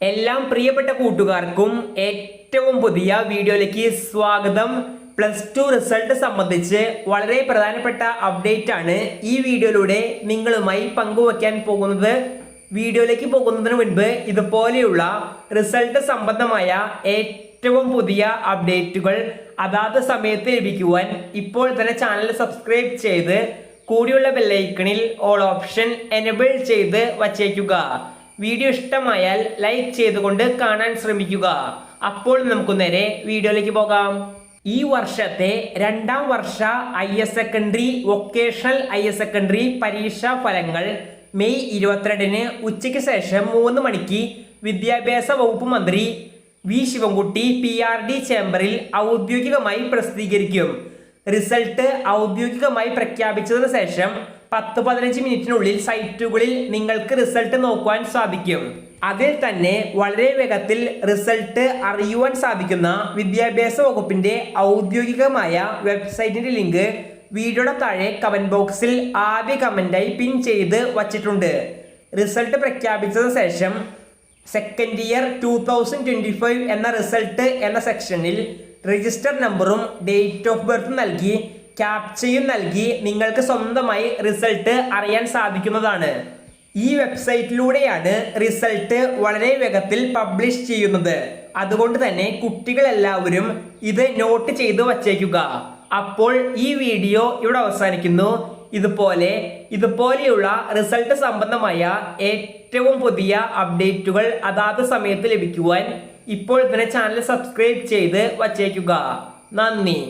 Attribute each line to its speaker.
Speaker 1: എല്ലാം പ്രിയപ്പെട്ട കൂട്ടുകാർക്കും ഏറ്റവും പുതിയ വീഡിയോയിലേക്ക് സ്വാഗതം. +2 റിസൾട്ട് സംബന്ധിച്ച് വളരെ പ്രധാനപ്പെട്ട അപ്ഡേറ്റ് ആണ് ഈ വീഡിയോയിലൂടെ നിങ്ങളുമായി പങ്കുവയ്ക്കാൻ പോകുന്നത്. വീഡിയോയിലേക്ക് പോകുന്നതിന് മുൻപ് ഇതുപോലെയുള്ള റിസൾട്ട് സംബന്ധമായ ഏറ്റവും പുതിയ അപ്ഡേറ്റുകൾ അതാത് സമയത്ത് ലഭിക്കുവാൻ ഇപ്പോൾ തന്നെ ചാനൽ സബ്സ്ക്രൈബ് ചെയ്ത് കൂടിയുള്ള ബെല്ലൈക്കണിൽ ഓൾ ഓപ്ഷൻ എനേബിൾ ചെയ്ത് വച്ചേക്കുക. വീഡിയോ ഇഷ്ടമായാൽ ലൈക്ക് ചെയ്തുകൊണ്ട് കാണാൻ ശ്രമിക്കുക. അപ്പോൾ നമുക്ക് നേരെ വീഡിയോയിലേക്ക് പോകാം. ഈ വർഷത്തെ രണ്ടാം വർഷ higher secondary vocational higher secondary പരീക്ഷാ ഫലങ്ങൾ മെയ് 22-ന് ഉച്ചയ്ക്ക് ശേഷം 3 മണിക്ക് വിദ്യാഭ്യാസ വകുപ്പ് മന്ത്രി വി ശിവൻകുട്ടി PRD ചേംബറിൽ ഔദ്യോഗികമായി പ്രസിദ്ധീകരിക്കും. റിസൾട്ട് ഔദ്യോഗികമായി പ്രഖ്യാപിച്ചതിന് ശേഷം 10-15 മിനിറ്റിനുള്ളിൽ സൈറ്റുകളിൽ നിങ്ങൾക്ക് റിസൾട്ട് നോക്കുവാൻ സാധിക്കും. അതിൽ തന്നെ വളരെ വേഗത്തിൽ റിസൾട്ട് അറിയുവാൻ സാധിക്കുന്ന വിദ്യാഭ്യാസ വകുപ്പിന്റെ ഔദ്യോഗികമായ വെബ്സൈറ്റിന്റെ ലിങ്ക് വീഡിയോയുടെ താഴെ കമന്റ് ബോക്സിൽ ആദ്യ കമന്റായി പിൻ ചെയ്ത് വച്ചിട്ടുണ്ട്. റിസൾട്ട് പ്രഖ്യാപിച്ചതിന് ശേഷം സെക്കൻഡ് ഇയർ 2025 എന്ന റിസൾട്ട് എന്ന സെക്ഷനിൽ രജിസ്റ്റർ നമ്പറും ഡേറ്റ് ഓഫ് ബർത്ത് നൽകി ക്യാപ്ചയും നൽകി നിങ്ങൾക്ക് സ്വന്തമായി റിസൾട്ട് അറിയാൻ സാധിക്കുന്നതാണ്. ഈ വെബ്സൈറ്റിലൂടെയാണ് റിസൾട്ട് വളരെ വേഗത്തിൽ പബ്ലിഷ് ചെയ്യുന്നത്. അതുകൊണ്ട് തന്നെ കുട്ടികളെല്ലാവരും ഇത് നോട്ട് ചെയ്ത് വച്ചേക്കുക. അപ്പോൾ ഈ വീഡിയോ ഇവിടെ അവസാനിക്കുന്നു. ഇതുപോലെയുള്ള റിസൾട്ട് സംബന്ധമായ ഏറ്റവും പുതിയ അപ്ഡേറ്റുകൾ അതാത് സമയത്ത് ലഭിക്കുവാൻ ഇപ്പോൾ തന്നെ ചാനൽ സബ്സ്ക്രൈബ് ചെയ്ത് വച്ചേക്കുക. നന്ദി.